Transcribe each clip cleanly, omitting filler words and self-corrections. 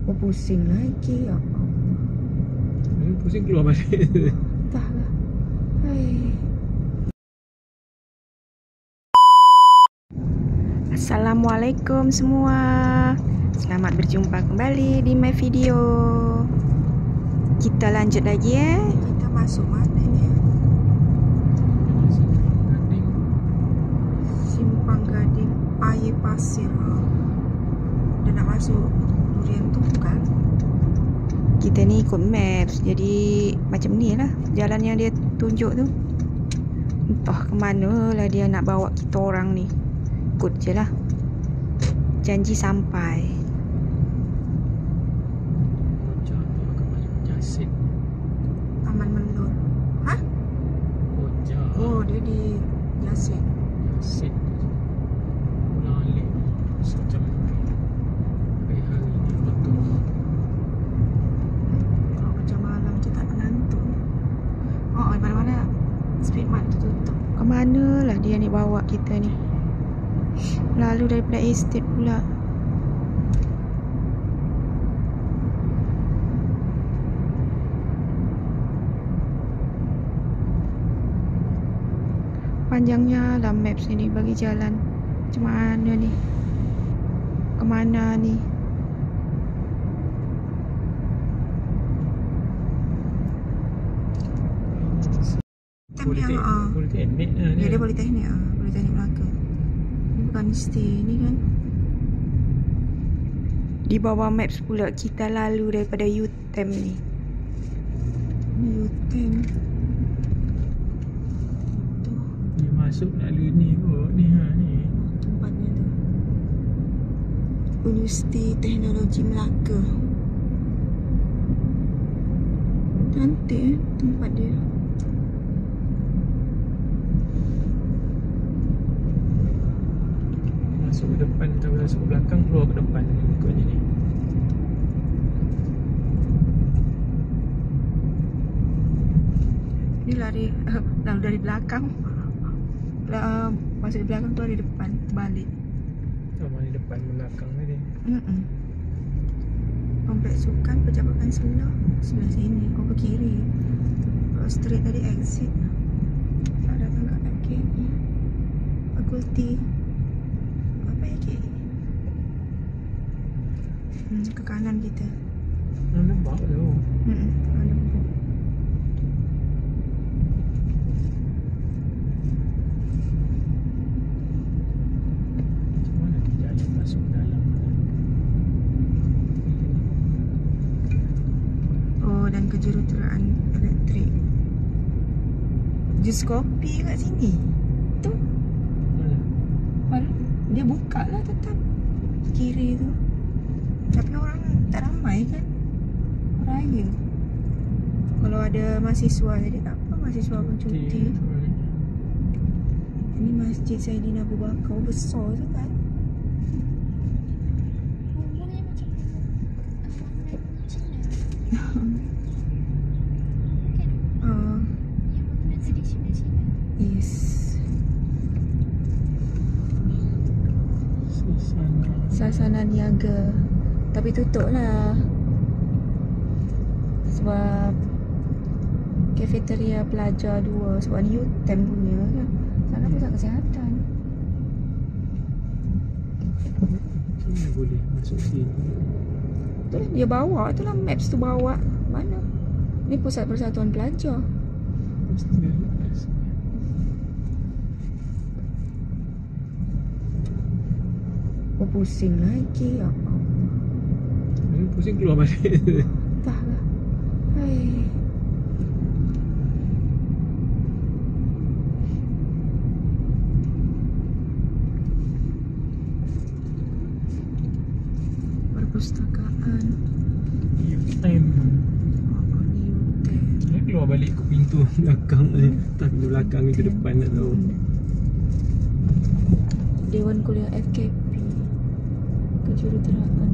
Oh, pusing lagi ya Allah. Pusing keluar balik. Entahlah. Hai. Assalamualaikum semua. Selamat berjumpa kembali di my video. Kita lanjut lagi ya. Kita masuk mana ni? Simpang Gading Air Pasir. Dah nak masuk durian tu kan? Kita ni ikut maps, jadi macam ni lah jalan yang dia tunjuk tu. Entah ke mana lah dia nak bawa kita orang ni. Ikut je lah. Janji sampai. Taman Melur. Hah? Oh, dia di Yasin. Yasin. Pulang alik. Sejam hari ni betul. Kalau macam malam tu tak menantu. Oh, di mana-mana speed mart tu tutup. Kemana lah dia ni bawa kita ni? Lalu daripada estate pula. Panjangnya lah maps ni bagi jalan. Macam mana ni? Kemana ni? Politeknik lah dia. Dia politeknik ah, politeknik Melaka. Ni bukan stay ni kan. Di bawah maps pula kita lalu daripada U-Tem ni. Ni U-Tem. Ni masuk lalu ni kot ni ha ni. Tempatnya tu. Universiti Teknologi Melaka. Cantik tempat dia. Masuk ke depan atau masuk ke belakang, keluar ke depan ikutnya ni. Ni lari lalu dari belakang. Masuk di belakang tu lari depan, terbalik. Oh, mana depan belakang tadi. Kompleks Sukan Pejabat Kansela sebelah sini. Kau ke kiri. Kalau straight tadi exit. Nak datang kat FKE Fakulti apa ya KE? Ke kanan kita. Nampak tu. Nampak. Mana ni jalan masuk dalam. Oh, dan kejuruteraan elektrik. Jus kopi kat sini. Tu. Mana? Dia buka lah tetap kiri tu. Tapi orang tak ramai kan. Raya. Kalau ada mahasiswa jadi tak apa, mahasiswa pun cuti. Ini Masjid Saidina Abu Bakar besar tu kan. Yes. Sasana niaga. Tapi tutup lah. Sebab Kafeteria Pelajar 2. Sebab ni U-Tem punya kan. Sana pusat kesihatan. Macam mana boleh masuk sini? Tu lah dia bawa. Tu lah maps tu bawa. Mana? Ni Pusat Persatuan Pelajar. Oh, pusing lagi ya Allah. Pusing keluar balik. Entahlah. Hai. Perpustakaan U-Tem. Dia keluar balik ke pintu belakang ni. Tak pintu belakang ke depan tak tahu. Dewan Kuliah FKP Kejuruteraan.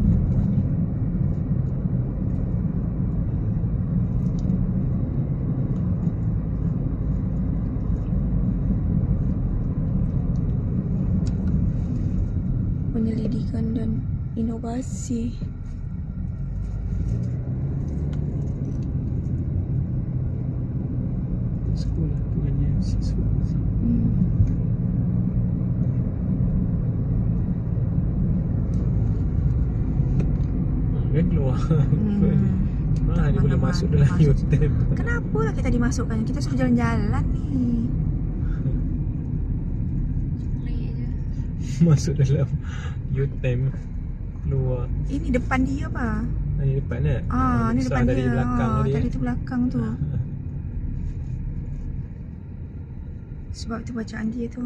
Penyelidikan dan Inovasi. Kan keluar. Dia boleh masuk dalam U-turn. Kenapa lah kita dimasukkan? Kita suruh jalan-jalan ni. Masuk dalam U-turn. Keluar. Ini depan dia apa? Ini depan tak? Ni depan dari dia. belakang dia. Tadi tu belakang tu. Sebab tu bacaan dia tu.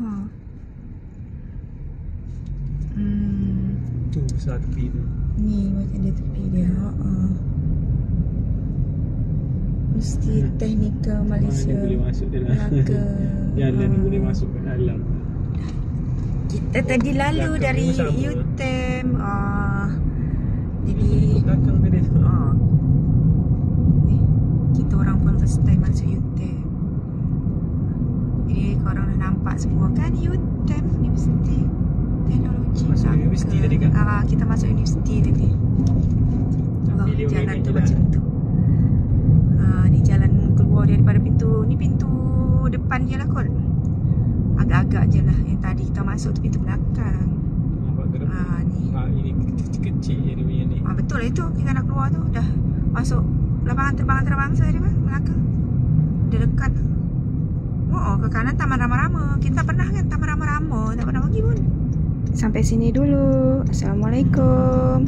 Tu besar tepi tu. Ni macam dia tepi dia. Mesti Teknikal Malaysia. Dia boleh masuk dalam Melaka. Jalan ni boleh masuk ke dalam. Kita tadi lalu Belakang dari pun sama. U-turn. Jadi Belakang tadi tu. ni, kita orang pun first time masuk U-turn. Jadi korang dah nampak semua kan U-turn Universiti Teknologi Masuk Melaka. universiti tadi kan? Kita masuk universiti tadi. Allah, Pilih jalan orang tu ni macam lah. tu. Ni jalan keluar daripada pintu. Ni pintu depan je lah kot. Agak-agak je lah. Yang tadi kita masuk tu pintu belakang. Nampak ke depan? Ni. Ini kecil-kecil je dia punya ni. Betul lah itu. Kita nak keluar tu dah masuk lapangan terbang antarabangsa dia mah, Melaka. Dia dekat. Ke kanan Taman Rama-Rama. Kita tak pernah kan Taman Rama-Rama. Tak pernah pergi pun. Sampai sini dulu. Assalamualaikum.